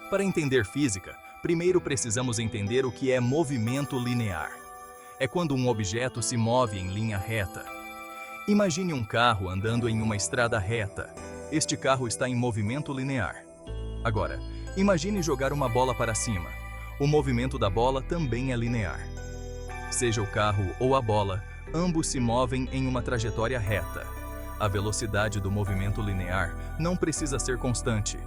Para entender física, primeiro precisamos entender o que é movimento linear. É quando um objeto se move em linha reta. Imagine um carro andando em uma estrada reta. Este carro está em movimento linear. Agora, imagine jogar uma bola para cima. O movimento da bola também é linear. Seja o carro ou a bola, ambos se movem em uma trajetória reta. A velocidade do movimento linear não precisa ser constante.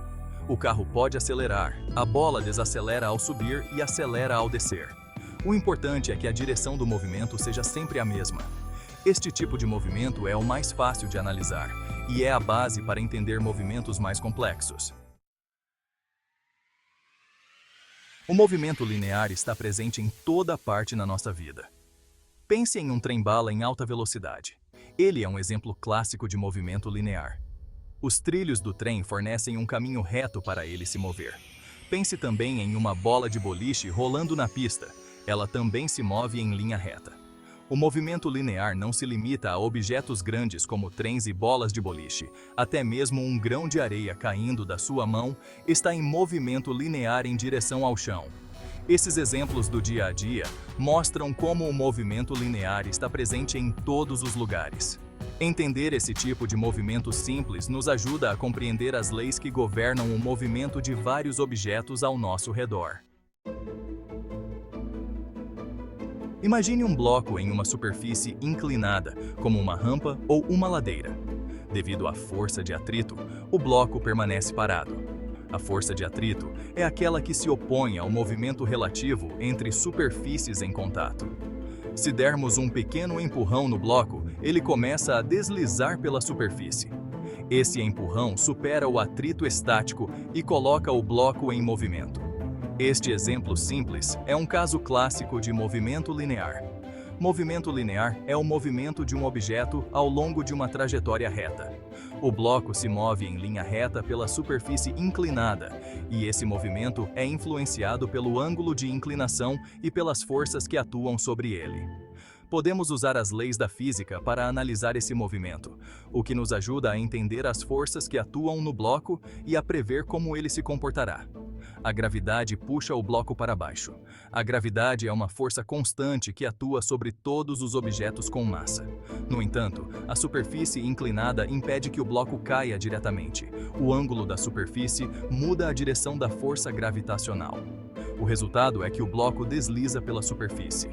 O carro pode acelerar, a bola desacelera ao subir e acelera ao descer. O importante é que a direção do movimento seja sempre a mesma. Este tipo de movimento é o mais fácil de analisar e é a base para entender movimentos mais complexos. O movimento linear está presente em toda parte na nossa vida. Pense em um trem-bala em alta velocidade. Ele é um exemplo clássico de movimento linear. Os trilhos do trem fornecem um caminho reto para ele se mover. Pense também em uma bola de boliche rolando na pista. Ela também se move em linha reta. O movimento linear não se limita a objetos grandes como trens e bolas de boliche. Até mesmo um grão de areia caindo da sua mão está em movimento linear em direção ao chão. Esses exemplos do dia a dia mostram como o movimento linear está presente em todos os lugares. Entender esse tipo de movimento simples nos ajuda a compreender as leis que governam o movimento de vários objetos ao nosso redor. Imagine um bloco em uma superfície inclinada, como uma rampa ou uma ladeira. Devido à força de atrito, o bloco permanece parado. A força de atrito é aquela que se opõe ao movimento relativo entre superfícies em contato. Se dermos um pequeno empurrão no bloco, ele começa a deslizar pela superfície. Esse empurrão supera o atrito estático e coloca o bloco em movimento. Este exemplo simples é um caso clássico de movimento linear. Movimento linear é o movimento de um objeto ao longo de uma trajetória reta. O bloco se move em linha reta pela superfície inclinada, e esse movimento é influenciado pelo ângulo de inclinação e pelas forças que atuam sobre ele. Podemos usar as leis da física para analisar esse movimento, o que nos ajuda a entender as forças que atuam no bloco e a prever como ele se comportará. A gravidade puxa o bloco para baixo. A gravidade é uma força constante que atua sobre todos os objetos com massa. No entanto, a superfície inclinada impede que o bloco caia diretamente. O ângulo da superfície muda a direção da força gravitacional. O resultado é que o bloco desliza pela superfície.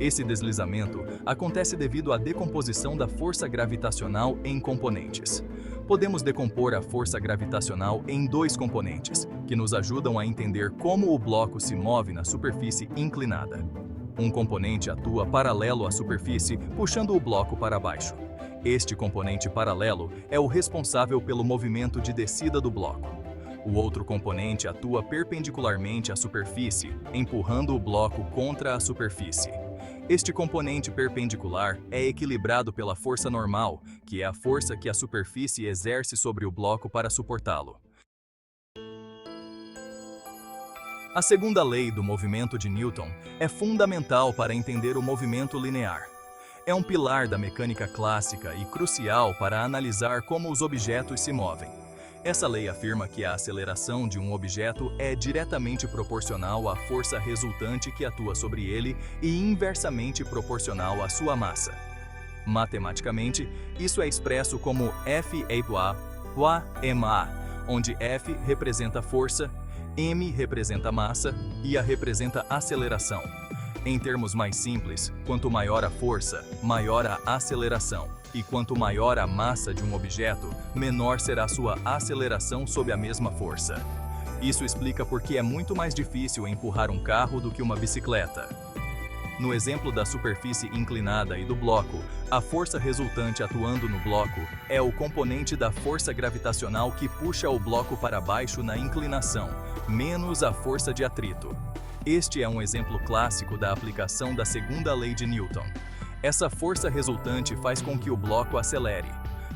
Esse deslizamento acontece devido à decomposição da força gravitacional em componentes. Podemos decompor a força gravitacional em dois componentes, que nos ajudam a entender como o bloco se move na superfície inclinada. Um componente atua paralelo à superfície, puxando o bloco para baixo. Este componente paralelo é o responsável pelo movimento de descida do bloco. O outro componente atua perpendicularmente à superfície, empurrando o bloco contra a superfície. Este componente perpendicular é equilibrado pela força normal, que é a força que a superfície exerce sobre o bloco para suportá-lo. A segunda lei do movimento de Newton é fundamental para entender o movimento linear. É um pilar da mecânica clássica e crucial para analisar como os objetos se movem. Essa lei afirma que a aceleração de um objeto é diretamente proporcional à força resultante que atua sobre ele e inversamente proporcional à sua massa. Matematicamente, isso é expresso como F=ma, onde F representa força, m representa massa e a representa aceleração. Em termos mais simples, quanto maior a força, maior a aceleração. E quanto maior a massa de um objeto, menor será sua aceleração sob a mesma força. Isso explica por que é muito mais difícil empurrar um carro do que uma bicicleta. No exemplo da superfície inclinada e do bloco, a força resultante atuando no bloco é o componente da força gravitacional que puxa o bloco para baixo na inclinação, menos a força de atrito. Este é um exemplo clássico da aplicação da segunda lei de Newton. Essa força resultante faz com que o bloco acelere.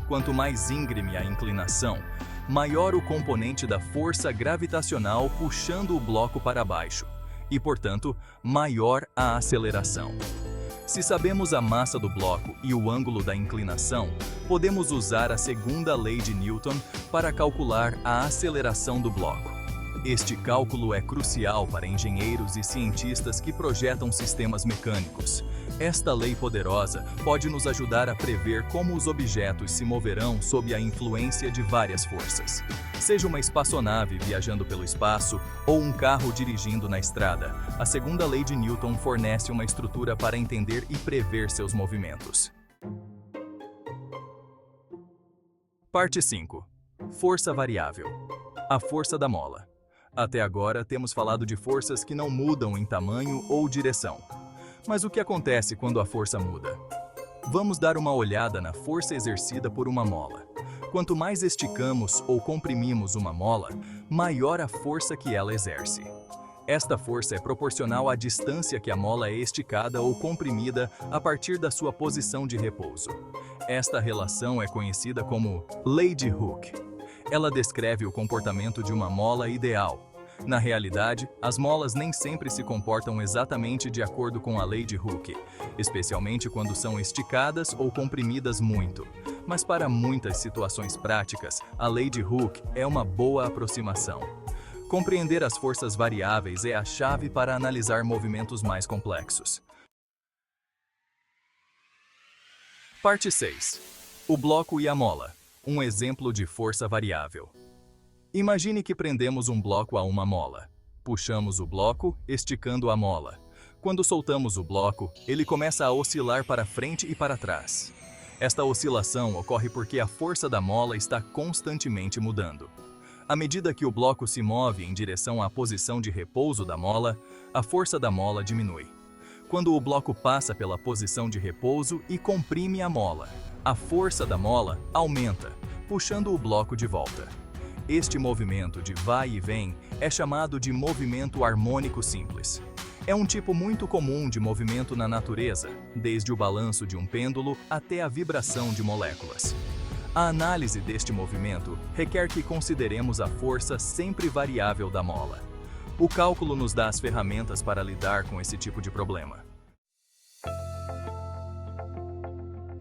Quanto mais íngreme a inclinação, maior o componente da força gravitacional puxando o bloco para baixo, e, portanto, maior a aceleração. Se sabemos a massa do bloco e o ângulo da inclinação, podemos usar a segunda lei de Newton para calcular a aceleração do bloco. Este cálculo é crucial para engenheiros e cientistas que projetam sistemas mecânicos. Esta lei poderosa pode nos ajudar a prever como os objetos se moverão sob a influência de várias forças. Seja uma espaçonave viajando pelo espaço ou um carro dirigindo na estrada, a segunda lei de Newton fornece uma estrutura para entender e prever seus movimentos. Parte 5. Força variável. A força da mola. Até agora, temos falado de forças que não mudam em tamanho ou direção. Mas o que acontece quando a força muda? Vamos dar uma olhada na força exercida por uma mola. Quanto mais esticamos ou comprimimos uma mola, maior a força que ela exerce. Esta força é proporcional à distância que a mola é esticada ou comprimida a partir da sua posição de repouso. Esta relação é conhecida como Lei de Hooke. Ela descreve o comportamento de uma mola ideal. Na realidade, as molas nem sempre se comportam exatamente de acordo com a lei de Hooke, especialmente quando são esticadas ou comprimidas muito. Mas para muitas situações práticas, a lei de Hooke é uma boa aproximação. Compreender as forças variáveis é a chave para analisar movimentos mais complexos. Parte 6. O bloco e a mola. Um exemplo de força variável. Imagine que prendemos um bloco a uma mola. Puxamos o bloco, esticando a mola. Quando soltamos o bloco, ele começa a oscilar para frente e para trás. Esta oscilação ocorre porque a força da mola está constantemente mudando. À medida que o bloco se move em direção à posição de repouso da mola, a força da mola diminui. Quando o bloco passa pela posição de repouso e comprime a mola, a força da mola aumenta, puxando o bloco de volta. Este movimento de vai e vem é chamado de movimento harmônico simples. É um tipo muito comum de movimento na natureza, desde o balanço de um pêndulo até a vibração de moléculas. A análise deste movimento requer que consideremos a força sempre variável da mola. O cálculo nos dá as ferramentas para lidar com esse tipo de problema.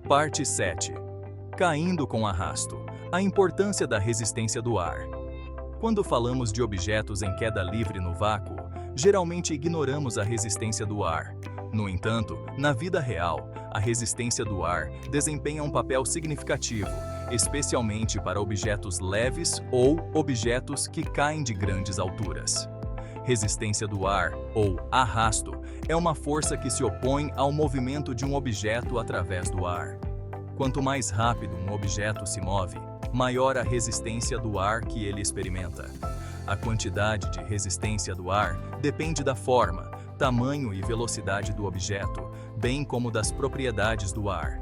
Parte 7. Caindo com arrasto. A importância da resistência do ar. Quando falamos de objetos em queda livre no vácuo, geralmente ignoramos a resistência do ar. No entanto, na vida real, a resistência do ar desempenha um papel significativo, especialmente para objetos leves ou objetos que caem de grandes alturas. Resistência do ar, ou arrasto, é uma força que se opõe ao movimento de um objeto através do ar. Quanto mais rápido um objeto se move, maior a resistência do ar que ele experimenta. A quantidade de resistência do ar depende da forma, tamanho e velocidade do objeto, bem como das propriedades do ar.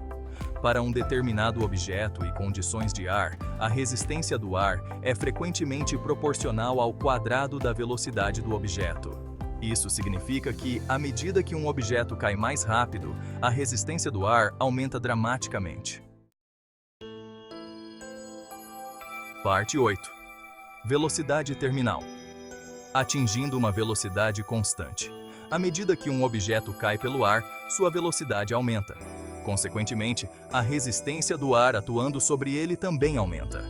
Para um determinado objeto e condições de ar, a resistência do ar é frequentemente proporcional ao quadrado da velocidade do objeto. Isso significa que, à medida que um objeto cai mais rápido, a resistência do ar aumenta dramaticamente. Parte 8. Velocidade terminal. Atingindo uma velocidade constante. À medida que um objeto cai pelo ar, sua velocidade aumenta. Consequentemente, a resistência do ar atuando sobre ele também aumenta.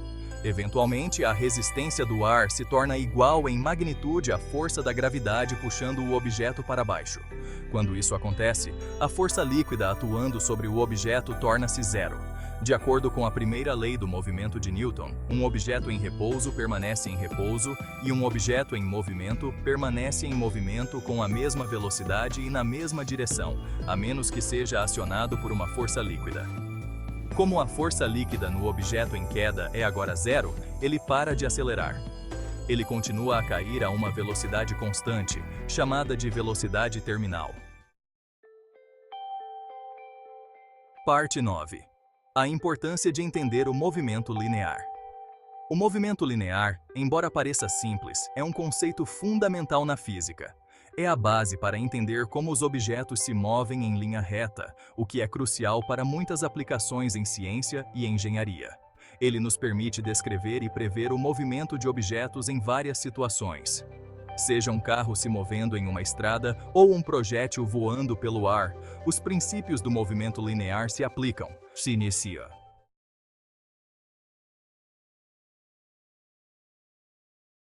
Eventualmente, a resistência do ar se torna igual em magnitude à força da gravidade puxando o objeto para baixo. Quando isso acontece, a força líquida atuando sobre o objeto torna-se zero. De acordo com a primeira lei do movimento de Newton, um objeto em repouso permanece em repouso e um objeto em movimento permanece em movimento com a mesma velocidade e na mesma direção, a menos que seja acionado por uma força líquida. Como a força líquida no objeto em queda é agora zero, ele para de acelerar. Ele continua a cair a uma velocidade constante, chamada de velocidade terminal. Parte 9. A importância de entender o movimento linear. O movimento linear, embora pareça simples, é um conceito fundamental na física. É a base para entender como os objetos se movem em linha reta, o que é crucial para muitas aplicações em ciência e engenharia. Ele nos permite descrever e prever o movimento de objetos em várias situações. Seja um carro se movendo em uma estrada ou um projétil voando pelo ar, os princípios do movimento linear se aplicam. Se inicia